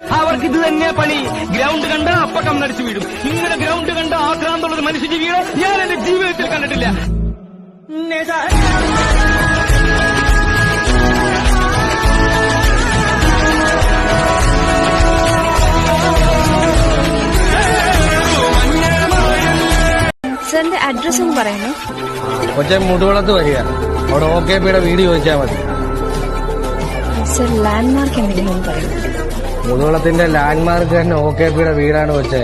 അവർക്ക് ഇത് തന്നെ പണി. ഗ്രൗണ്ട് കണ്ട അപ്പ കണ്ണടിച്ചു വീഴും. ഇങ്ങനെ ഗ്രൗണ്ട് കണ്ട ആക്രാന്തമുള്ളൊരു മനുഷ്യജീവികളെ ഞാൻ എന്റെ ജീവിതത്തിൽ കണ്ടിട്ടില്ല. സാറിന്റെ അഡ്രസ് ഒന്ന് പറയുന്നു. കൊച്ചെ മുതുകുളത്ത് വരിക, അവിടെ OKPയുടെ വീട് ചോദിച്ചാൽ മതി. സർ ലാൻഡ്മാർക്ക് എന്തെങ്കിലും പറയുന്നു. മുതുകുളത്തിന്റെ ലാൻഡ്മാർക്ക് തന്നെ OKPയുടെ വീടാണ് കൊച്ചേ.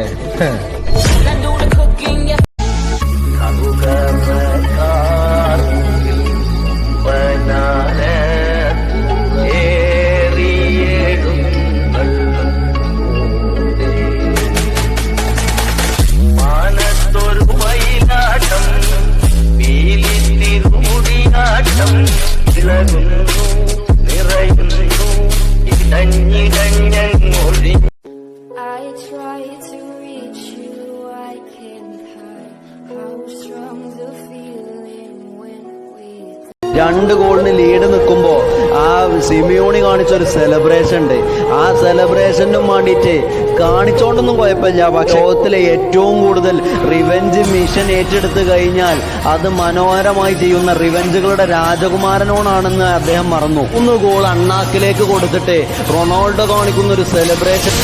രണ്ട് ഗോളിന് ലീഡ് നിൽക്കുമ്പോ ആ സിമിയോണി കാണിച്ചൊരു സെലിബ്രേഷൻ ഉണ്ട്. ആ സെലിബ്രേഷനും വേണ്ടിയിട്ട് കാണിച്ചോണ്ടൊന്നും കുഴപ്പമില്ല. പക്ഷെ ലോകത്തിലെ ഏറ്റവും കൂടുതൽ റിവെഞ്ച് മിഷൻ ഏറ്റെടുത്ത് കഴിഞ്ഞാൽ അത് മനോഹരമായി ചെയ്യുന്ന റിവെഞ്ചുകളുടെ രാജകുമാരനോടാണെന്ന് അദ്ദേഹം മറന്നു. 3 ഗോൾ അണ്ണാക്കിലേക്ക് കൊടുത്തിട്ട് റൊണാൾഡോ കാണിക്കുന്ന ഒരു സെലിബ്രേഷൻ.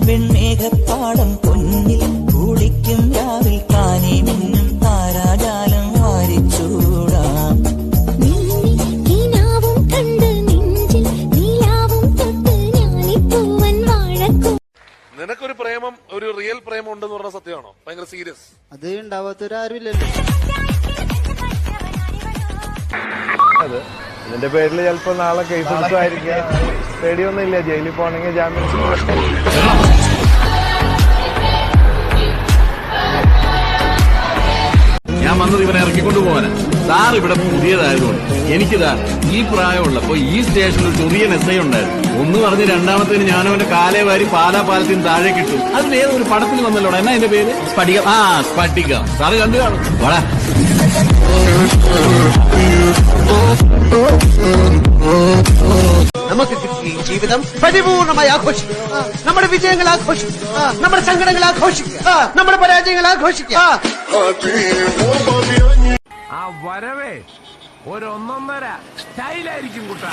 വെൺമേഘപ്പാടം പൊന്നിൽ കുളിക്കും രാവിൽ കാനേ മിന്നും താരാജാലം വാരിച്ചൂടാം. നിനക്കൊരു പ്രേമം, ഒരു റിയൽ പ്രേമം ഉണ്ടെന്ന് പറഞ്ഞ സത്യമാണോ? ഭയങ്കര സീരിയസ്. അത് ഉണ്ടാവാത്തൊരാരുമില്ലല്ലോ. അത് ഇതിന്റെ പേരിൽ ചിലപ്പോ നാളെ കേസ് എടുത്തായിരിക്കാം. പേടിയൊന്നുമില്ല, ജയിലിൽ പോകണമെങ്കിൽ ജാമ്യം. ഞാൻ വന്നത് ഇവനെ ഇറക്കിക്കൊണ്ടു പോകാനാ. സാർ ഇവിടെ പുതിയതായതുകൊണ്ട് എനിക്കിതാ ഈ പ്രായമുള്ളപ്പോ ഈ സ്റ്റേഷനിൽ ചെറിയ SI ഉണ്ടായിരുന്നു. ഒന്ന് പറഞ്ഞ് രണ്ടാമത്തേന് ഞാനവന്റെ കാലേ വാരി പാലത്തിന് താഴെ കിട്ടും. അതിലേതൊരു പടത്തിൽ വന്നല്ലോടാ, എന്നാ എന്റെ പേര്? സ്ഫടികം. സ്ഫടികം. സാറ് കണ്ടു കാണും. വളാ നമുക്ക് കിട്ടിയ ജീവിതം പരിപൂർണമായി ആഘോഷിക്കുക. നമ്മുടെ വിജയങ്ങൾ ആഘോഷിക്കുക, നമ്മുടെ സങ്കടങ്ങൾ ആഘോഷിക്കുക, നമ്മുടെ പരാജയങ്ങൾ ആഘോഷിക്കുക. ആ വരവേ ഒരൊന്നൊന്നര സ്റ്റൈലായിരിക്കും കുട്ടാ.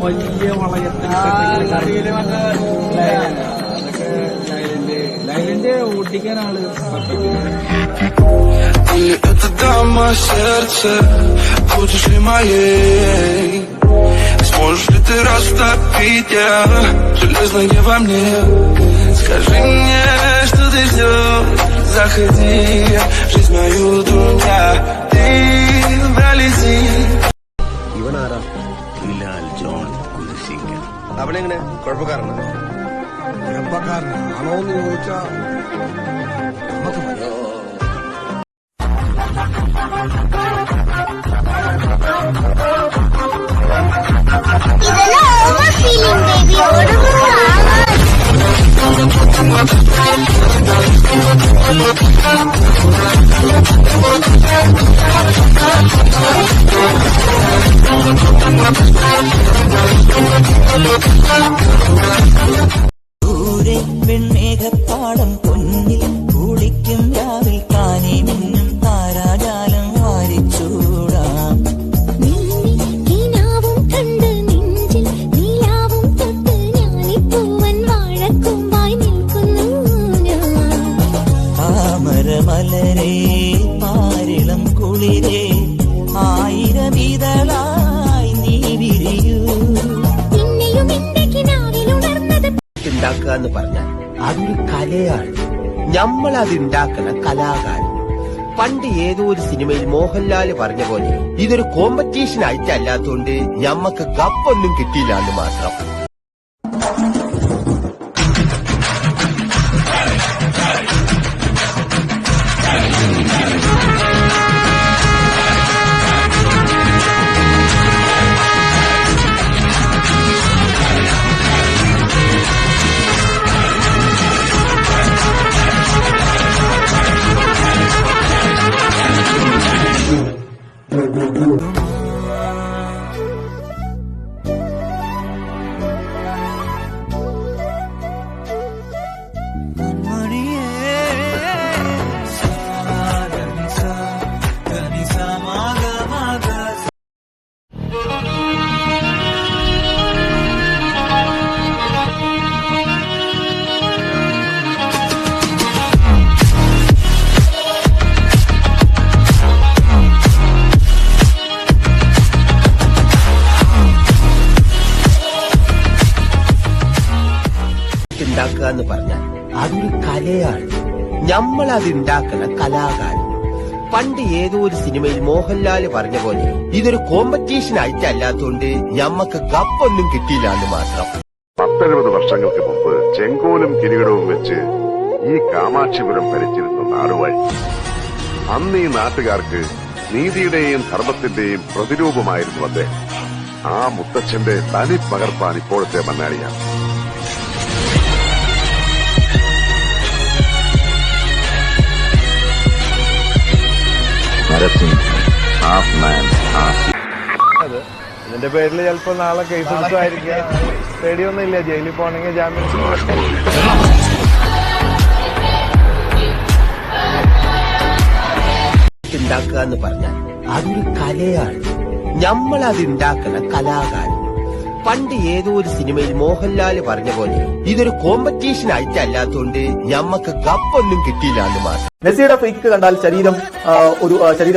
വലിയ വളയത്തിന്റെ ലൈലന്റെ ഓട്ടിക്കാൻ ആള് дама сердце, будешь ли моей? Сможешь ли ты растопить железное во мне? Скажи мне, что ты ждешь, заходи, жизнь мою дуня, ты пролети. ഇവനാരാ? ബിലാൽ ജോൺ കുരിശിങ്കൽ. അവനെങ്ങനെ കുഴപ്പക്കാരനാണോ എന്ന് ചോദിച്ചാ നമുക്ക് ദൂരെ വെൺമേഘപ്പാടം പൊന്നിൽ കുളിക്കും രാവിൽ കാനേ മിന്നും താരാജാലം വാരിച്ചൂടാം. താമരമലരേ പാരിളം കുളിരേ ആയിരവിതളായി നീ വിരിയൂ. ഉണ്ടാക്കുക എന്ന് പറഞ്ഞാൽ അതൊരു കലയാണ്. നമ്മളത് ഉണ്ടാക്കണ കലാകാരൻ. പണ്ട് ഏതോ ഒരു സിനിമയിൽ മോഹൻലാൽ പറഞ്ഞ പോലെ ഇതൊരു കോമ്പറ്റീഷൻ ആയിട്ടല്ലാത്തോണ്ട് ഞമ്മക്ക് കപ്പൊന്നും കിട്ടിയില്ല എന്ന് മാത്രം. ഉണ്ടാക്കുക എന്ന് പറഞ്ഞാൽ അതൊരു കലയാണ്. നമ്മൾ അത് ഉണ്ടാക്കുന്ന കലാകാരൻ. പണ്ട് ഏതോ ഒരു സിനിമയിൽ മോഹൻലാൽ പറഞ്ഞ പോലെ ഇതൊരു കോമ്പറ്റീഷൻ ആയിട്ടല്ലാത്തോണ്ട് ഞമ്മക്ക് കപ്പൊന്നും കിട്ടിയില്ല എന്ന് മാത്രം. 10-70 വർഷങ്ങൾക്ക് മുമ്പ് ചെങ്കോലും കിരീടവും വെച്ച് ഈ കാമാക്ഷിപുരം ഭരിച്ചിരുന്ന നാടുവായി. അന്ന് ഈ നാട്ടുകാർക്ക് നീതിയുടെയും ധർമ്മത്തിന്റെയും പ്രതിരൂപമായിരുന്നു അദ്ദേഹം. ആ മുത്തച്ഛന്റെ തനി പകർപ്പാൻ ഇപ്പോഴത്തെ മണ്ണാടിയാണ്. അത് ഇതിന്റെ പേരിൽ ചിലപ്പോ നാളെ കേസ് എടുത്തായിരിക്കാം. പേടിയൊന്നുമില്ല, ജയിലിൽ പോകണമെങ്കിൽ ജാമ്യം ഉണ്ടാക്കുക എന്ന് പറഞ്ഞാൽ അതൊരു കലയാണ്. നമ്മൾ അത് ഉണ്ടാക്കുന്ന കലാകാരൻ. പണ്ട് ഏതോ ഒരു സിനിമയിൽ മോഹൻലാൽ പറഞ്ഞ പോലെ ഇതൊരു കോമ്പറ്റീഷൻ ആയിട്ടല്ലാത്തോണ്ട് ഞമ്മക്ക് കപ്പൊന്നും കിട്ടിയില്ല എന്ന് മാത്രം. മെസ്സിയുടെ ഫേക്ക് കണ്ടാൽ ശരീരം